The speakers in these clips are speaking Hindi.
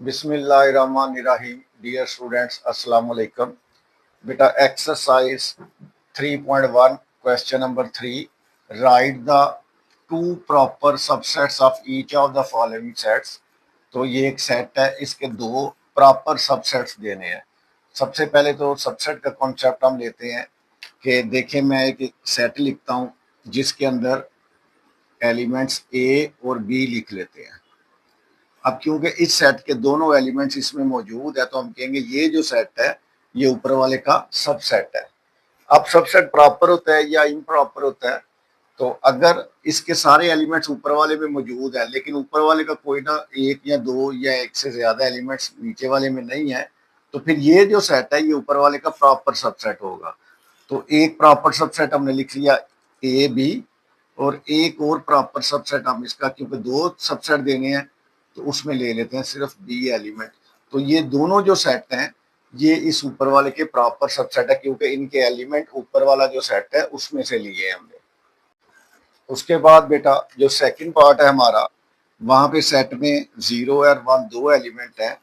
बिस्मिल्लाहिर्रहमानिर्रहीम। डियर स्टूडेंट्स, अस्सलाम वालेकुम। बेटा exercise 3.1 question number 3, right the two proper subsets of each of the following sets. तो ये एक सेट है, इसके दो प्रॉपर सबसेट्स देने हैं। सबसे पहले तो सबसेट का कॉन्सेप्ट हम लेते हैं कि देखें, मैं एक सेट लिखता हूँ जिसके अंदर एलिमेंट्स ए और बी लिख लेते हैं। अब क्योंकि इस सेट के दोनों एलिमेंट्स इसमें मौजूद है तो हम कहेंगे ये जो सेट है ये ऊपर वाले का सबसेट है। अब सबसेट प्रॉपर होता है या इम्प्रॉपर होता है? तो अगर इसके सारे एलिमेंट्स ऊपर वाले में मौजूद है लेकिन ऊपर वाले का कोई ना एक या दो या एक से ज्यादा एलिमेंट्स नीचे वाले में नहीं है, तो फिर ये जो सेट है ये ऊपर वाले का प्रॉपर सबसेट होगा। तो एक प्रॉपर सबसेट हमने लिख लिया ए बी, और एक और प्रॉपर सबसेट हम इसका, क्योंकि दो सबसेट देने हैं तो उसमें ले लेते हैं सिर्फ बी एलिमेंट। तो ये दोनों जो सेट हैं ये इस ऊपर वाले के प्रॉपर सबसेट है, क्योंकि इनके एलिमेंट ऊपर वाला जो सेट है उसमें से लिए हमने। उसके बाद बेटा जो सेकंड पार्ट है हमारा, वहां पे सेट में 0 और 1 दो एलिमेंट है,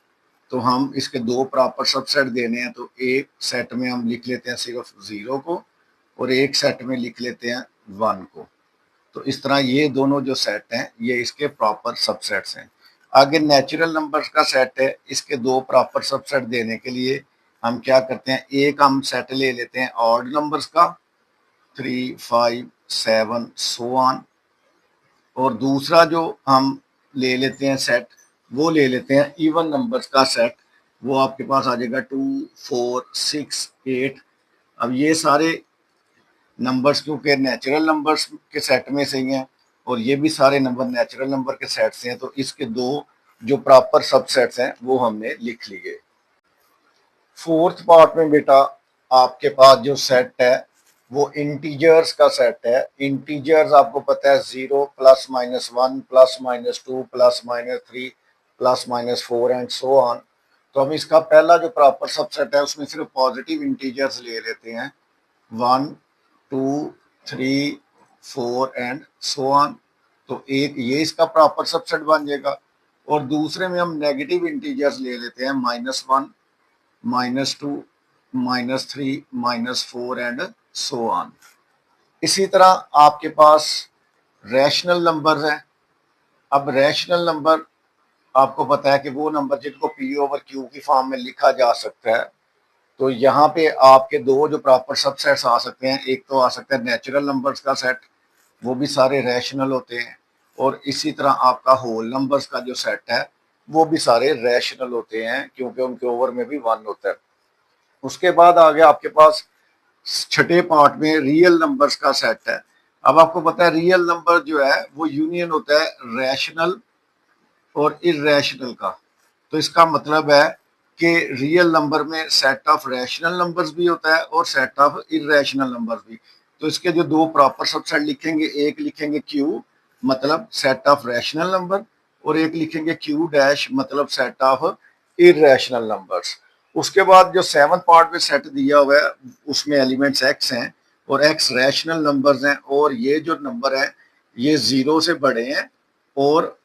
तो हम इसके दो प्रॉपर सबसेट देने हैं। तो एक सेट में हम लिख लेते हैं सिर्फ 0 को और एक सेट में लिख लेते हैं 1 को। तो इस तरह ये दोनों जो सेट हैं ये इसके प्रॉपर सबसेट्स हैं। आगे नेचुरल नंबर्स का सेट है, इसके दो प्रॉपर सबसेट देने के लिए हम क्या करते हैं, एक हम सेट ले लेते हैं ऑड नंबर्स का 3, 5, 7 सो ऑन, और दूसरा जो हम ले लेते हैं सेट वो ले लेते हैं इवन नंबर्स का सेट। वो आपके पास आ जाएगा 2, 4, 6, 8। अब ये सारे नंबर्स क्योंकि नेचुरल नंबर्स के सेट में से ही हैं और ये भी सारे नंबर नेचुरल नंबर के सेट से हैं, तो इसके दो जो प्रॉपर सबसेट्स हैं वो हमने लिख लिए। फोर्थ पार्ट में बेटा आपके पास जो सेट है वो इंटीजर्स का सेट है। इंटीजर्स आपको पता है 0 plus minus 1 plus minus 2 plus minus 3 plus minus 4 and so on. तो हम इसका पहला जो प्रॉपर सबसेट है उसमें सिर्फ पॉजिटिव इंटीजर्स ले लेते हैं 1, 2, 3, 4 एंड सो ऑन। तो एक ये इसका प्रॉपर सबसेट बन जाएगा, और दूसरे में हम नेगेटिव इंटीजर्स ले लेते हैं -1, -2, -3, -4 एंड सो ऑन। इसी तरह आपके पास रैशनल नंबर है। अब रैशनल नंबर आपको पता है कि वो नंबर जिनको पी ओवर क्यू की फॉर्म में लिखा जा सकता है। तो यहाँ पे आपके दो जो प्रॉपर सबसेट्स आ सकते हैं, एक तो आ सकता है नेचुरल नंबर्स का सेट, वो भी सारे रैशनल होते हैं, और इसी तरह आपका होल नंबर्स का जो सेट है वो भी सारे रैशनल होते हैं क्योंकि उनके ओवर में भी 1 होता है। उसके बाद आ गया आपके पास छठे पार्ट में रियल नंबर्स का सेट है। अब आपको पता है रियल नंबर जो है वो यूनियन होता है रैशनल और इरेशनल का। तो इसका मतलब है कि रियल नंबर में सेट ऑफ रैशनल नंबर्स भी होता है और सेट ऑफ इरेशनल नंबर्स भी। तो इसके जो दो प्रॉपर सबसेट लिखेंगे, एक लिखेंगे क्यू मतलब सेट ऑफ रैशनल नंबर, और एक लिखेंगे क्यू डैश मतलब सेट ऑफ इरेशनल नंबर्स। उसके बाद जो सेवंथ पार्ट में सेट दिया हुआ है उसमें एलिमेंट्स एक्स हैं और एक्स रैशनल नंबर्स हैं, और ये जो नंबर है ये 0 से बड़े हैं और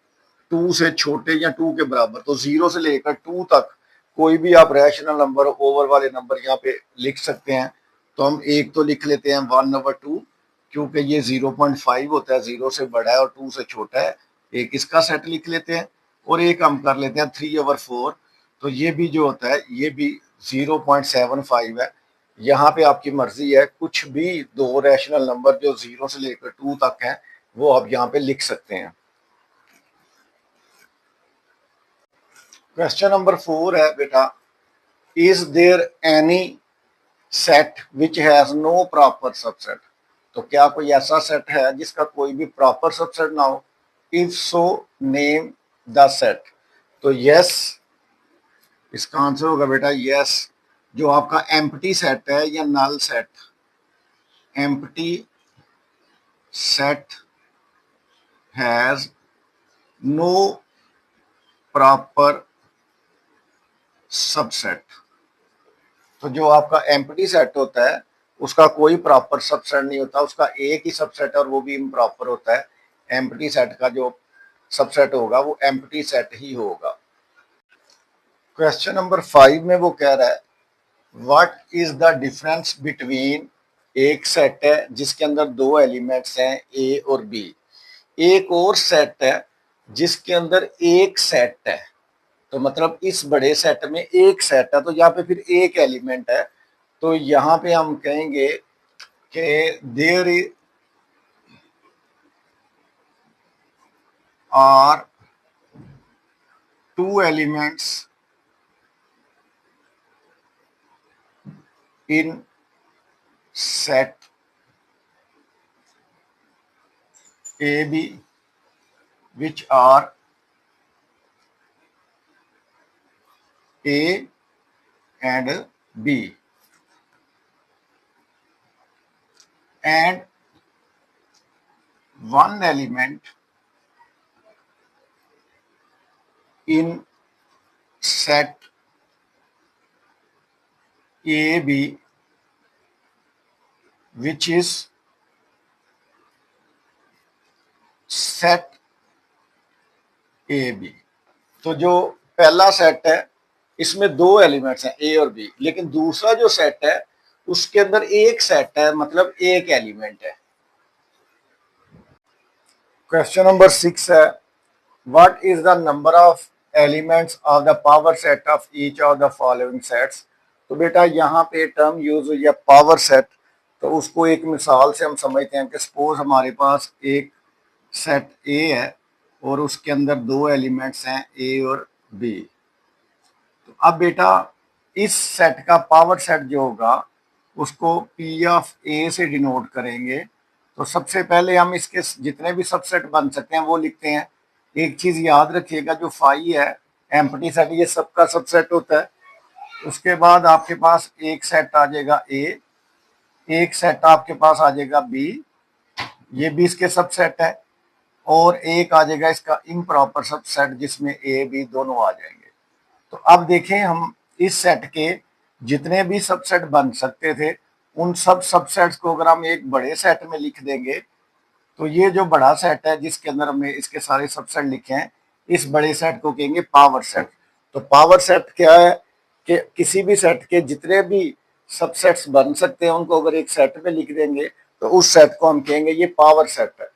2 से छोटे या 2 के बराबर। तो 0 से लेकर 2 तक कोई भी आप रैशनल नंबर ओवर वाले नंबर यहाँ पे लिख सकते हैं। तो हम एक तो लिख लेते हैं 1/2 क्योंकि ये 0.5 होता है, 0 से बड़ा है और 2 से छोटा है। एक इसका सेट लिख लेते हैं और एक हम कर लेते हैं 3/4। तो ये भी जो होता है ये भी 0.75 है। यहाँ पे आपकी मर्जी है, कुछ भी दो रैशनल नंबर जो 0 से लेकर 2 तक है वो आप यहाँ पे लिख सकते हैं। क्वेश्चन नंबर 4 है बेटा, is there any set which has no proper subset. तो क्या कोई ऐसा सेट है जिसका कोई भी प्रॉपर सबसेट ना हो? If so name the set. तो यस इसका आंसर होगा बेटा यस। जो आपका एम्प्टी सेट है या null set, empty set has no proper subset. तो जो आपका एम्प्टी सेट होता है उसका कोई प्रॉपर सबसेट नहीं होता, उसका एक ही सबसेट है और वो भी इम्प्रॉपर होता है। एम्प्टी सेट का जो सबसेट होगा वो एम्प्टी सेट ही होगा। क्वेश्चन नंबर 5 में वो कह रहा है what is the difference between, एक सेट है जिसके अंदर दो एलिमेंट्स हैं ए और बी, एक और सेट है जिसके अंदर एक सेट है, तो मतलब इस बड़े सेट में एक सेट है तो यहाँ पे फिर एक एलिमेंट है, तो यहाँ पे हम कहेंगे कि there are two elements in set AB which are A and B, and one element in set AB which is set AB। तो जो पहला सेट है इसमें दो एलिमेंट्स हैं ए और बी, लेकिन दूसरा जो सेट है उसके अंदर एक सेट है, मतलब एक एलिमेंट है। क्वेश्चन नंबर 6 है what is the number of elements of the power set of each of the following sets. तो बेटा यहाँ पे टर्म यूज हुई है पावर सेट, तो उसको एक मिसाल से हम समझते हैं कि सपोज हमारे पास एक सेट ए है और उसके अंदर दो एलिमेंट्स हैं ए और बी। तो अब बेटा इस सेट का पावर सेट जो होगा उसको पी ऑफ ए से डिनोट करेंगे। तो सबसे पहले हम इसके जितने भी सबसेट बन सकते हैं वो लिखते हैं। एक चीज याद रखिएगा, जो फाई है एम्प्टी सेट ये सबका सबसेट होता है। उसके बाद आपके पास एक सेट आ जाएगा ए, एक सेट आपके पास आ जाएगा बी, ये भी इसके सबसेट है, और एक आ जाएगा इसका इम्प्रॉपर सबसेट जिसमें ए बी दोनों आ जाएंगे। तो अब देखें हम इस सेट के जितने भी सबसेट बन सकते थे उन सब सबसेट्स को अगर हम एक बड़े सेट में लिख देंगे तो ये जो बड़ा सेट है जिसके अंदर हमने इसके सारे सबसेट लिखे हैं इस बड़े सेट को कहेंगे पावर सेट। तो पावर सेट क्या है कि किसी भी सेट के जितने भी सबसेट्स बन सकते हैं उनको अगर एक सेट में लिख देंगे तो उस सेट को हम कहेंगे ये पावर सेट है।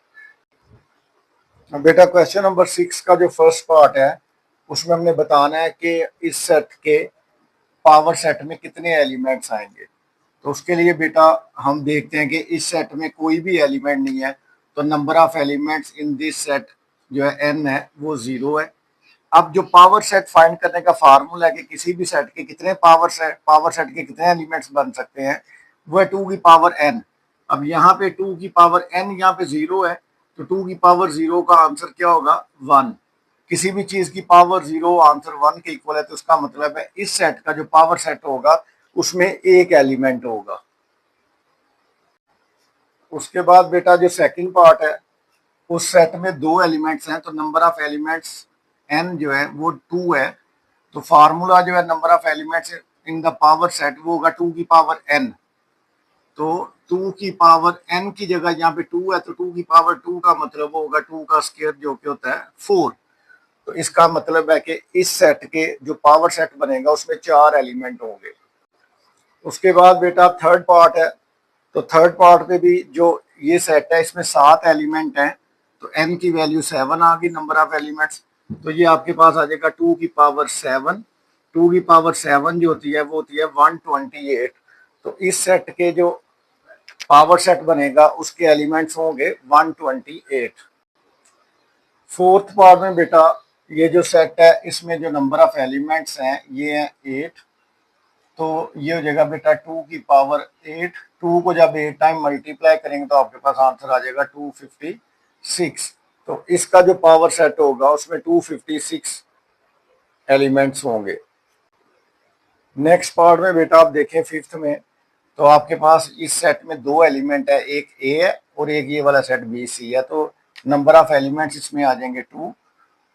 बेटा क्वेश्चन नंबर 6 का जो फर्स्ट पार्ट है उसमें हमने बताना है कि इस सेट के पावर सेट में कितने एलिमेंट्स आएंगे। तो उसके लिए बेटा हम देखते हैं कि इस सेट में कोई भी एलिमेंट नहीं है, तो number of elements in this set जो है एन है वो 0 है। अब जो पावर सेट फाइंड करने का फार्मूला है कि किसी भी सेट के कितने पावर सेट के कितने एलिमेंट्स बन सकते हैं वो है 2 की पावर n। अब यहाँ पे 2 की पावर n यहाँ पे 0 है, तो 2 की पावर 0 का आंसर क्या होगा 1। किसी भी चीज की पावर 0 आंसर 1 के इक्वल है, तो उसका मतलब है इस सेट का जो पावर सेट होगा उसमें एक एलिमेंट होगा। उसके बाद बेटा जो सेकंड पार्ट है उस सेट में दो एलिमेंट्स हैं, तो नंबर ऑफ एलिमेंट्स n जो है वो 2 है। तो फार्मूला जो है number of elements in the power set वो होगा 2 की पावर n। तो 2 की पावर n की जगह यहाँ पे 2 है, तो 2 की पावर 2 का मतलब होगा 2 का स्क्वायर जो कि होता है 4। तो इसका मतलब है कि इस सेट के जो पावर सेट बनेगा उसमें 4 एलिमेंट होंगे। उसके बाद बेटा थर्ड पार्ट है, तो थर्ड पार्ट पे भी जो ये सेट है इसमें 7 एलिमेंट हैं, तो n की वैल्यू 7 आ गई नंबर ऑफ एलिमेंट्स। तो ये आपके पास आ जाएगा 2 की पावर 7। 2 की पावर 7 जो होती है वो होती है 128। तो इस सेट के जो पावर सेट बनेगा उसके एलिमेंट्स होंगे 128। फोर्थ पार्ट में बेटा ये जो सेट है इसमें जो नंबर ऑफ एलिमेंट्स हैं ये है 8। तो ये हो जाएगा बेटा 2 की पावर 8। 2 को जब 8 टाइम मल्टीप्लाई करेंगे तो आपके पास आंसर आ जाएगा 256। तो इसका जो पावर सेट होगा उसमें 256 एलिमेंट्स होंगे। नेक्स्ट पार्ट में बेटा आप देखें फिफ्थ में, तो आपके पास इस सेट में दो एलिमेंट है, एक ए है और एक ये वाला सेट बी सी है। तो नंबर ऑफ एलिमेंट्स इसमें आ जाएंगे 2।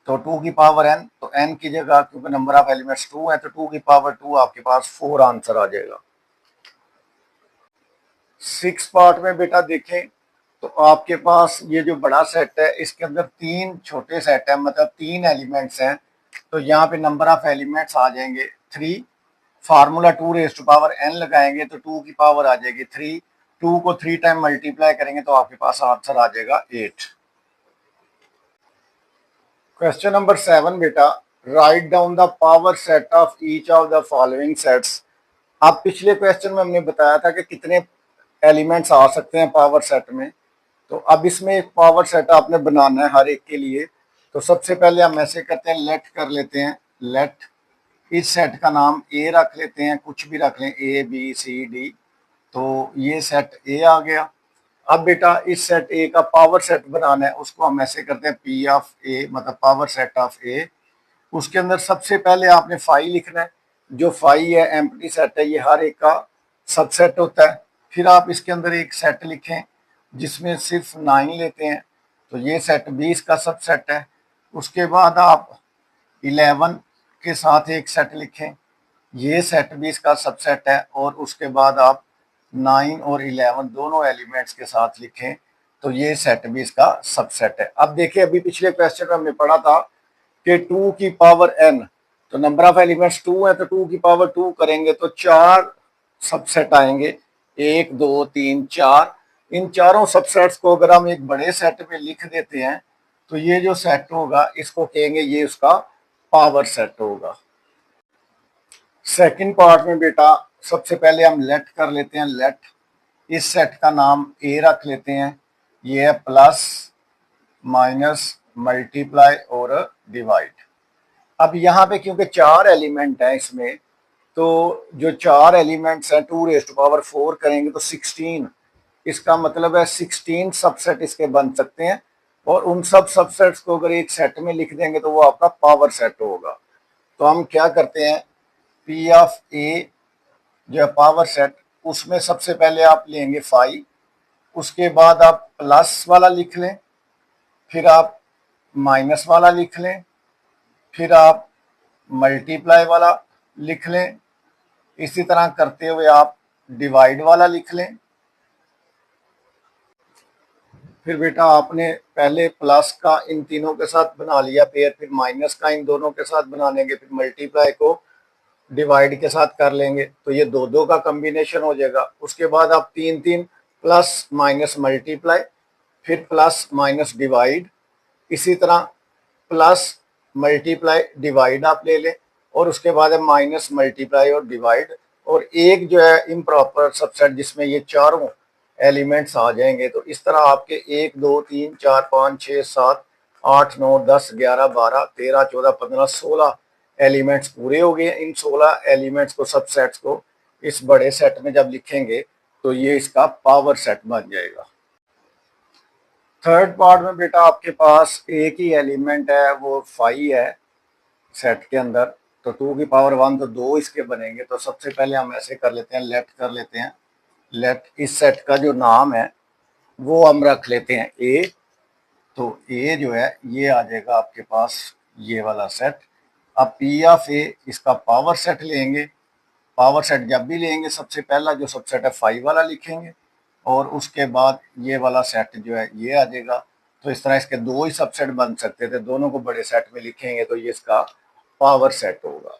तो 2 की पावर n, तो n की जगह क्योंकि नंबर ऑफ एलिमेंट्स 2 है तो 2 की पावर 2 आपके पास 4 आंसर आ जाएगा। 6 पार्ट में बेटा देखें तो आपके पास ये जो बड़ा सेट है इसके अंदर तीन छोटे सेट है, मतलब तीन एलिमेंट्स हैं। तो यहाँ पे नंबर ऑफ एलिमेंट्स आ जाएंगे 3। Formula 2 raised to power n लगाएंगे तो 2 की पावर आ जाएगी 3। 2 को 3 टाइम मल्टीप्लाई करेंगे तो आपके पास आंसर आ जाएगा 8। क्वेश्चन नंबर 7 बेटा, write down the power set of each of the following sets. अब पिछले क्वेश्चन में हमने बताया था कि कितने एलिमेंट्स आ सकते हैं पावर सेट में, तो अब इसमें एक पावर सेट आपने बनाना है हर एक के लिए। तो सबसे पहले हम ऐसे करते हैं, लेट कर लेते हैं, लेट इस सेट का नाम ए रख लेते हैं, कुछ भी रख लें, ए बी सी डी। तो ये सेट ए आ गया। अब बेटा इस सेट ए का पावर सेट बनाना है, उसको हम ऐसे करते हैं पी ऑफ ए, मतलब पावर सेट ऑफ ए। उसके अंदर सबसे पहले आपने फाई लिखना है। जो फाई है एम्प्टी सेट है, ये हर एक का सबसेट होता है। फिर आप इसके अंदर एक सेट लिखें जिसमें सिर्फ 9 लेते हैं, तो ये सेट 20 का सबसेट है। उसके बाद आप 11 के साथ एक सेट लिखें, ये सेट भी इसका सबसेट है। और उसके बाद आप 9 और 11 दोनों एलिमेंट्स के साथ लिखें, तो ये सेट भी इसका सबसेट है। अब देखिए, अभी पिछले क्वेश्चन में हमने पढ़ा था कि 2 की पावर n, तो नंबर ऑफ एलिमेंट्स 2 है, तो 2 की पावर 2 करेंगे तो 4 सबसेट आएंगे, 1 2 3 4। इन चारों सबसेट्स को अगर हम एक बड़े सेट में लिख देते हैं तो ये जो सेट होगा इसको कहेंगे ये उसका पावर सेट होगा। सेकंड पार्ट में बेटा सबसे पहले हम लेट कर लेते हैं, लेट इस सेट का नाम ए रख लेते हैं। ये है प्लस माइनस मल्टीप्लाई और डिवाइड। अब यहाँ पे क्योंकि 4 एलिमेंट हैं इसमें, तो जो 4 एलिमेंट्स हैं 2 raised to power 4 करेंगे तो 16। इसका मतलब है 16 सबसेट इसके बन सकते हैं, और उन सब सबसेट्स को अगर एक सेट में लिख देंगे तो वो आपका पावर सेट होगा। तो हम क्या करते हैं, पी ऑफ ए जो है पावर सेट, उसमें सबसे पहले आप लेंगे 5, उसके बाद आप प्लस वाला लिख लें, फिर आप माइनस वाला लिख लें, फिर आप मल्टीप्लाई वाला लिख लें। इसी तरह करते हुए आप डिवाइड वाला लिख लें। फिर बेटा आपने पहले प्लस का इन तीनों के साथ बना लिया पेयर, फिर माइनस का इन दोनों के साथ बना लेंगे, फिर मल्टीप्लाई को डिवाइड के साथ कर लेंगे, तो ये 2 का कॉम्बिनेशन हो जाएगा। उसके बाद आप 3 प्लस माइनस मल्टीप्लाई, फिर प्लस माइनस डिवाइड, इसी तरह प्लस मल्टीप्लाई डिवाइड आप ले लें, और उसके बाद है माइनस मल्टीप्लाई और डिवाइड, और एक जो है इम्प्रॉपर सबसेट जिसमें ये चारों एलिमेंट्स आ जाएंगे। तो इस तरह आपके 1 2 3 4 5 6 7 8 9 10 11 12 13 14 15 16 एलिमेंट्स पूरे हो गए। इन 16 एलिमेंट्स को, सबसेट्स को इस बड़े सेट में जब लिखेंगे तो ये इसका पावर सेट बन जाएगा। थर्ड पार्ट में बेटा आपके पास एक ही एलिमेंट है, वो 5 है सेट के अंदर, तो 2 की पावर 1, तो 2 इसके बनेंगे। तो सबसे पहले हम ऐसे कर लेते हैं, लेट कर लेते हैं, लेट इस सेट का जो नाम है वो हम रख लेते हैं ए। तो ए जो है ये आ जाएगा आपके पास ये वाला सेट। अब पी ऑफ ए इसका पावर सेट लेंगे। पावर सेट जब भी लेंगे सबसे पहला जो सबसेट है 5 वाला लिखेंगे, और उसके बाद ये वाला सेट जो है ये आ जाएगा। तो इस तरह इसके 2 ही सबसेट बन सकते थे, दोनों को बड़े सेट में लिखेंगे तो ये इसका पावर सेट होगा।